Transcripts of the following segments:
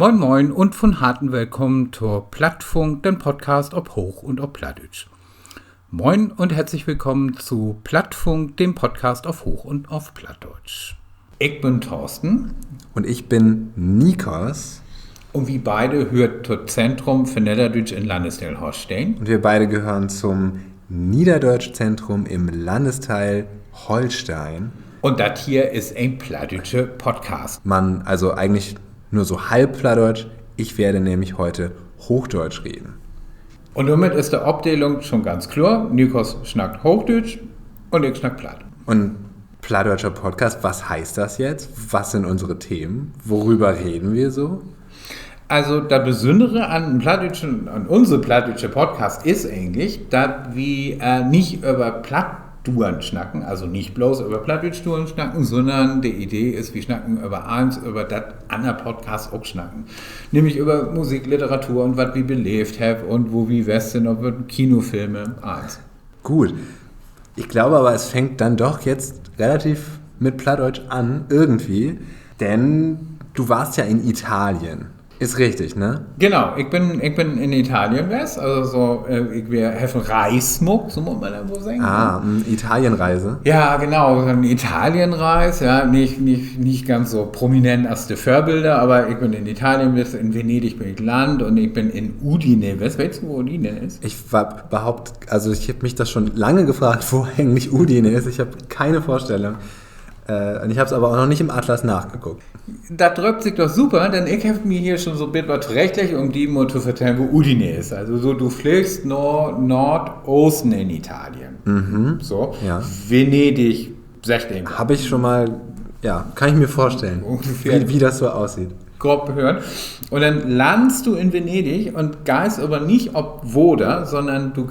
Moin Moin und von harten Willkommen zur Plattfunk, den Podcast ob Hoch- und ob Plattdeutsch. Moin und herzlich willkommen zu Plattfunk, dem Podcast auf Hoch- und auf Plattdeutsch. Ich bin Thorsten. Und ich bin Nikos. Und wir beide hört zum Zentrum für Niederdeutsch in Landesteil Holstein. Und wir beide gehören zum Niederdeutsch-Zentrum im Landesteil Holstein. Und das hier ist ein plattdeutscher Podcast. Also eigentlich nur so halb Plattdeutsch. Ich werde nämlich heute Hochdeutsch reden. Und damit ist die Abteilung schon ganz klar. Nikos schnackt Hochdeutsch und ich schnack Platt. Und Plattdeutscher Podcast, was heißt das jetzt? Was sind unsere Themen? Worüber reden wir so? Also das Besondere an unserem plattdeutschen Podcast ist eigentlich, dass wir nicht über Plattdouren schnacken, also nicht bloß über Plattdeutsch-Touren schnacken, sondern die Idee ist, wir schnacken über eins, über das andere Podcast auch schnacken. Nämlich über Musik, Literatur und was wir belebt haben und wo wir sind, über Kinofilme, eins. Gut. Ich glaube aber, es fängt dann doch jetzt relativ mit Plattdeutsch an, irgendwie, denn du warst ja in Italien. Ist richtig, ne? Genau, ich bin in Italien, also so, ich wäre Heffen Reismuck, so muss man da wohl sagen. Italienreise. Ja, genau, so eine Italienreise, ja, nicht ganz so prominent als die Vorbilder, aber ich bin in Italien, in Venedig bin ich Land und ich bin in Udine, weißt du, wo Udine ist? Ich habe mich das schon lange gefragt, wo eigentlich Udine ist. Ich habe keine Vorstellung. Und ich habe es aber auch noch nicht im Atlas nachgeguckt. Das drückt sich doch super, denn ich habe mir hier schon so ein bisschen was rechtlich, um die mal zu vertellen, wo Udine ist. Also so, du fliegst Nordosten in Italien. Mhm. So, ja. Venedig, 16. Habe ich schon mal, ja, kann ich mir vorstellen, wie das so aussieht. Grob gehört. Und dann landest du in Venedig und geist aber nicht ob Woda, sondern du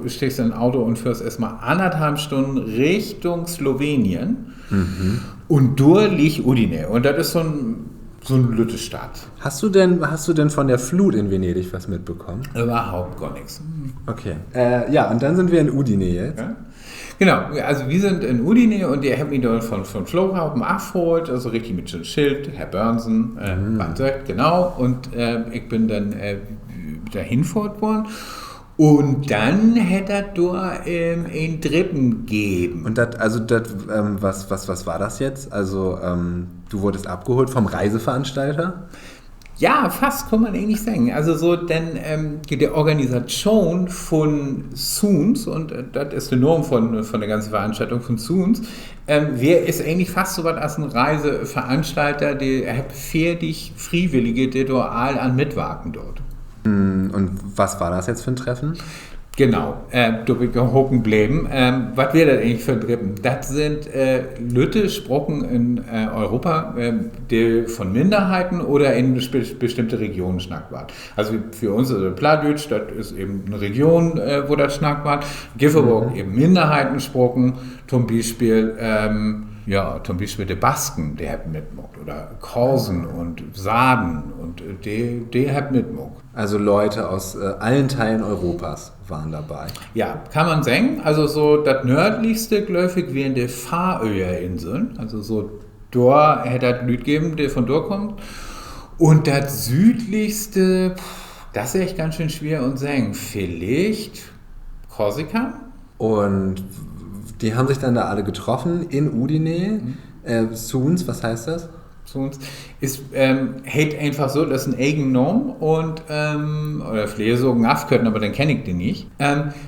stehst in ein Auto und fährst erstmal 1,5 Stunden Richtung Slowenien. Mhm. Und dort liegt Udine. Und das ist so ein Lüttestadt. Hast du denn von der Flut in Venedig was mitbekommen? Überhaupt gar nichts. Okay. Und dann sind wir in Udine jetzt. Ja? Genau, also wir sind in Udine und der hat mich dort von Flughafen abgeholt, also richtig mit so einem Schild, Herr Börnsen, genau, und ich bin dann dahin fort worden. Und dann hätte er dort einen Dritten gegeben. Und was war das jetzt? Also, du wurdest abgeholt vom Reiseveranstalter? Ja, fast kann man eigentlich sagen. Also so, denn die Organisation von Soons, und das ist die Norm von der ganzen Veranstaltung von Soons, ist eigentlich fast so was als ein Reiseveranstalter, der hat fertig Freiwillige, die dort all an mitwirken dort. Und was war das jetzt für ein Treffen? Genau, da bin ich hocken bleiben. Was wäre das eigentlich für ein Treffen? Das sind Leute, Sprochen in Europa, die von Minderheiten oder in bestimmte Regionen schnackt wird. Also für uns ist Plattdeutsch, das ist eben eine Region, wo das schnackt wird. Gibt aber auch eben Minderheitensprochen, zum Beispiel die Basken, die haben mitgemacht, oder Korsen und Sarden und die haben mitgemacht. Also Leute aus allen Teilen Europas waren dabei. Ja, kann man sagen. Also so das nördlichste, glaube ich, wären die Färöerinseln. Also so da hätte es Leute gegeben, die von dort kommt. Und das südlichste, das ist echt ganz schön schwer zu sagen. Vielleicht Korsika? Und die haben sich dann da alle getroffen in Udine. Soons, was heißt das? Soons ist einfach so, das ist ein Eigennorm und oder vielleicht so können, aber dann kenne ich den nicht.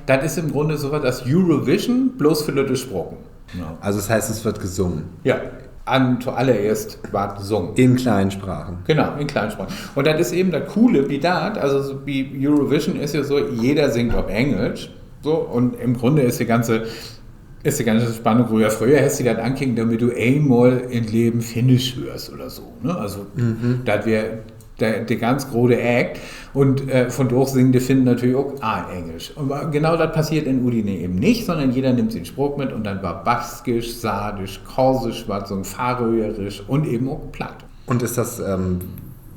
Das ist im Grunde so was als Eurovision, bloß für Leute gesprochen. Ja. Also das heißt, es wird gesungen? Ja. Zuallererst war gesungen. In kleinen Sprachen. Genau, in kleinen Sprachen. Und das ist eben das Coole, wie das, also so wie Eurovision ist ja so, jeder singt auf Englisch. So, und im Grunde ist die ganze Spannung früher hast du das angekriegt, damit du einmal im Leben Finnisch hörst oder so. Ne? Also, das wäre der ganz große Act. Und von dort singen die Finnen natürlich auch Englisch. Und genau das passiert in Udine eben nicht, sondern jeder nimmt den Spruch mit und dann war Baskisch, Sardisch, Korsisch, war so ein Färöisch und eben auch Platt. Und ist das,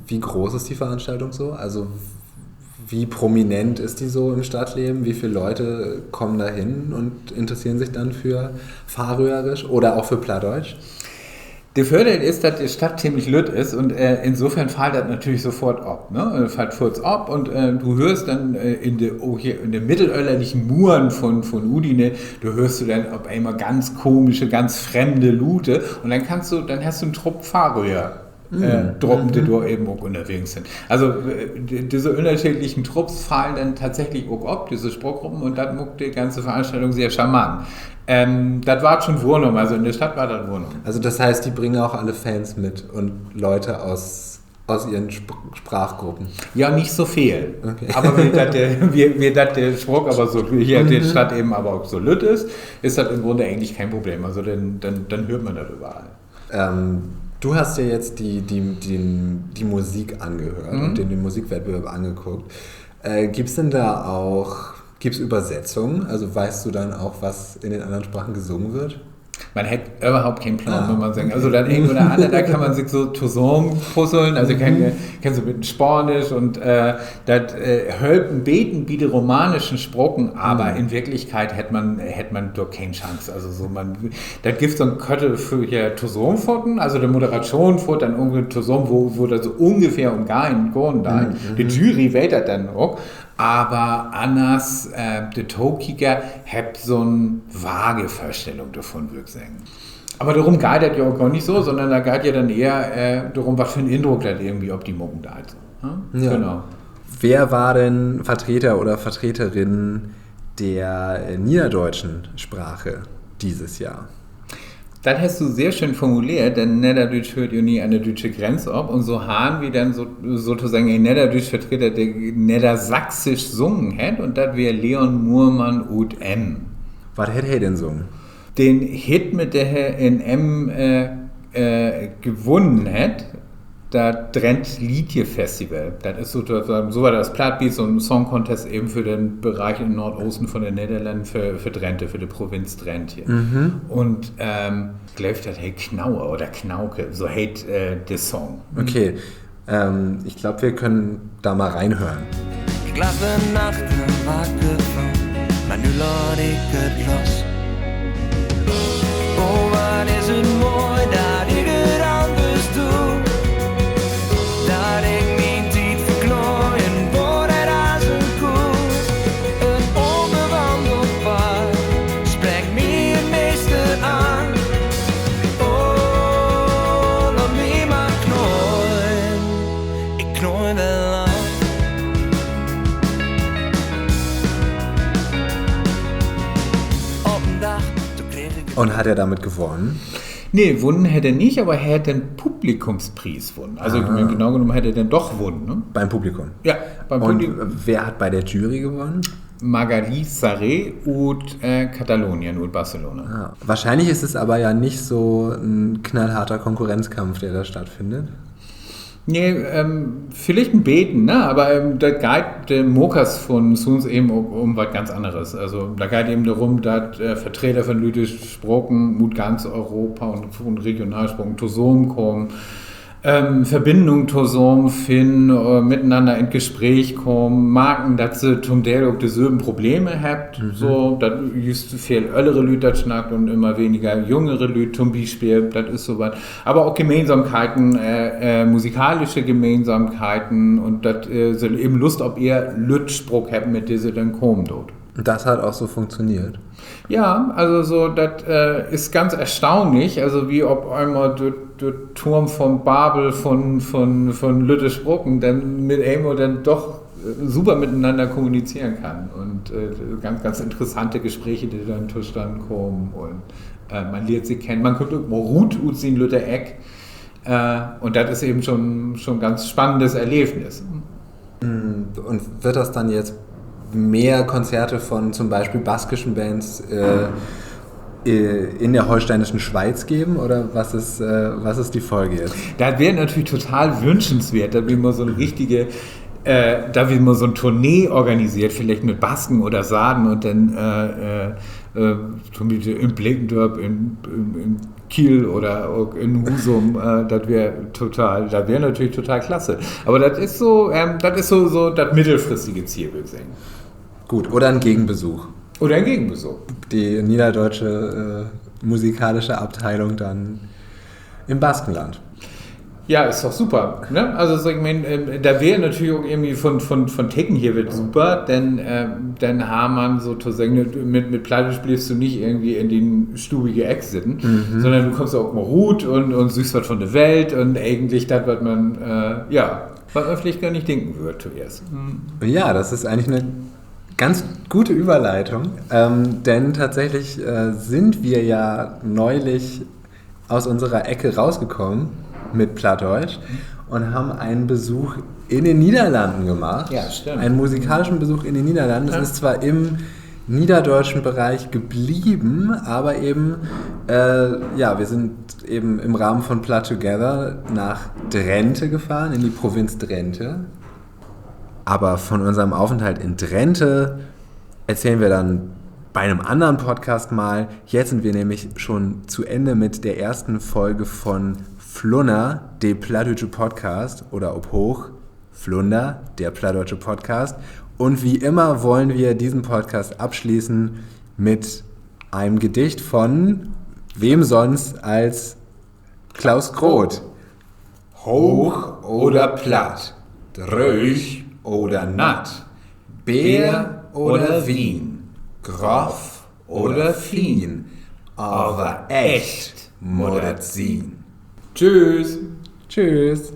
wie groß ist die Veranstaltung so? Also, wie prominent ist die so im Stadtleben? Wie viele Leute kommen da hin und interessieren sich dann für Färöisch oder auch für Plattdeutsch? Der Vorteil ist, dass die Stadt ziemlich lütt ist und insofern fällt das natürlich sofort ab. Ne? Fällt kurz ab und du hörst dann in den mittelalterlichen Muren von Udine, du hörst du dann auf einmal ganz komische, ganz fremde Lute und dann hast du einen Trupp Fahrröhr. Truppen, die da eben auch unterwegs sind. Also diese unterschiedlichen Trupps fallen dann tatsächlich auch ab, diese Sprachgruppen, und das macht die ganze Veranstaltung sehr charmant. Das war schon Wohnung, also in der Stadt war das Wohnung. Also das heißt, die bringen auch alle Fans mit und Leute aus ihren Sprachgruppen? Ja, nicht so viel. Okay. Aber wie das der Spruch aber so hier in der Stadt eben aber auch so lütt ist das im Grunde eigentlich kein Problem. Also dann hört man das überall. Du hast dir jetzt die Musik angehört und den Musikwettbewerb angeguckt. Gibt es denn da auch Übersetzungen? Also weißt du dann auch, was in den anderen Sprachen gesungen wird? Man hat überhaupt keinen Plan, wenn man sagt. Also dann irgendwo oder andere, da kann man sich so zusammen puzzeln. Also kennst du mit Spanisch und das Hölpen beten wie die romanischen Sprochen, aber in Wirklichkeit hätte man doch keine Chance. Also so da gibt es so ein Köttel für hier Zusammenfassen, also der Moderation fährt dann irgendwie zusammen, wo da so ungefähr gar da. Die Jury wählt dann auch. Aber anders, der Tokiker hat so eine vage Vorstellung davon, würde ich sagen. Aber darum geht das ja auch gar nicht so, sondern da geht ja dann eher darum, was für einen Eindruck das irgendwie auf die Mucken da hat. So. Ja. Genau. Wer war denn Vertreter oder Vertreterin der niederdeutschen Sprache dieses Jahr? Das hast du sehr schön formuliert, denn Niederdeutsch hört ja nie an der deutschen Grenze ab. Und so haben wir dann sozusagen ein Niederdeutsch-Vertreter, der Niedersächsisch sungen hat. Und das wäre Leon Muhrmann ut M. Was hätte er denn gesungen? Den Hit, mit der er in M gewonnen hat, das Drent Liedje Festival. Das ist so war das Plattbeat, so ein Song Contest eben für den Bereich im Nordosten von den Niederlanden, für Drenthe, für die Provinz Drenthe. Und läuft das Knauer oder Knauke, so heißt der Song. Okay, ich glaube, wir können da mal reinhören. Ik lag de nachten wakker van, maar nu laat ik het los. Oh, wat is het mooi dat ik het anders doe. Dat ik mijn tijd verklooi en word het als een koe. Een onbewandeld pad spreekt mij het meeste aan. Oh, laat mij maar knooien. Ik knooi wel aan. Und hat er damit gewonnen? Nee, gewonnen hätte er nicht, aber er hätte den Publikumspreis gewonnen. Also genau genommen hätte er dann doch gewonnen. Ne? Beim Publikum? Ja, beim Publikum. Und wer hat bei der Jury gewonnen? Magali Sarré und Katalonien und Barcelona. Ah, wahrscheinlich ist es aber ja nicht so ein knallharter Konkurrenzkampf, der da stattfindet. Nee, vielleicht ein Beten, ne? Aber da geht der Mokas von Soons eben um was ganz anderes. Also da geht eben darum, dass Vertreter von lüdischen Sprachen mit ganz Europa und von Regionalsprachen zusammenkommen, Verbindungen zusammenfinden, miteinander in Gespräch kommen, merken, dass sie zum Teil auch dieselben Probleme habt. So, dass just viel ältere Leute das schnackt und immer weniger jüngere Leute zum Beispiel, das ist so was. Aber auch Gemeinsamkeiten, musikalische Gemeinsamkeiten und dass sie eben Lust auf ihr Lütspruch haben, mit der sie dann kommen dort. Und das hat auch so funktioniert? Ja, also so, das ist ganz erstaunlich, also wie ob einmal der Turm von Babel von Lüttesbrucken dann mit Amo dann doch super miteinander kommunizieren kann und ganz, ganz interessante Gespräche, die dann zustande kommen und man lernt sie kennen, man kommt irgendwo Ruth aus den Lüttereck und das ist eben schon ein ganz spannendes Erlebnis. Und wird das dann jetzt mehr Konzerte von zum Beispiel baskischen Bands in der holsteinischen Schweiz geben oder was ist die Folge jetzt? Das wäre natürlich total wünschenswert, da wir mal so eine richtige, da wir mal so eine Tournee organisiert, vielleicht mit Basken oder Sarden und dann zum Beispiel in Bleckendorf, in Kiel oder in Husum, das wäre natürlich total klasse. Aber das ist so das mittelfristige Ziel, würde ich sagen. Gut, oder ein Gegenbesuch. Oder ein Gegenbesuch. Die niederdeutsche musikalische Abteilung dann im Baskenland. Ja, ist doch super. Ne? Also so, ich meine, da wäre natürlich auch irgendwie von Tecken hier wird super, denn dann haben man so zu sagen, mit Platte spielst du nicht irgendwie in den stubige Eck sitzen, sondern du kommst auch mal Hut und siehst was von der Welt und eigentlich das, was man, was man vielleicht gar nicht denken würde zuerst. Ja, das ist eigentlich eine ganz gute Überleitung, denn tatsächlich sind wir ja neulich aus unserer Ecke rausgekommen mit Plattdeutsch und haben einen Besuch in den Niederlanden gemacht. Ja, stimmt. Einen musikalischen Besuch in den Niederlanden. Das ist zwar im niederdeutschen Bereich geblieben, aber eben, wir sind eben im Rahmen von Platt Together nach Drenthe gefahren, in die Provinz Drenthe. Aber von unserem Aufenthalt in Drenthe erzählen wir dann bei einem anderen Podcast mal. Jetzt sind wir nämlich schon zu Ende mit der ersten Folge von Flunner, der Plattdeutsche Podcast, oder ob hoch, Flunder, der Plattdeutsche Podcast. Und wie immer wollen wir diesen Podcast abschließen mit einem Gedicht von wem sonst als Klaus Groth. Hoch oder platt, dröch oder natt, Bär oder Wien, groff oder fien, aber echt muddert sien. Tschüss. Tschüss.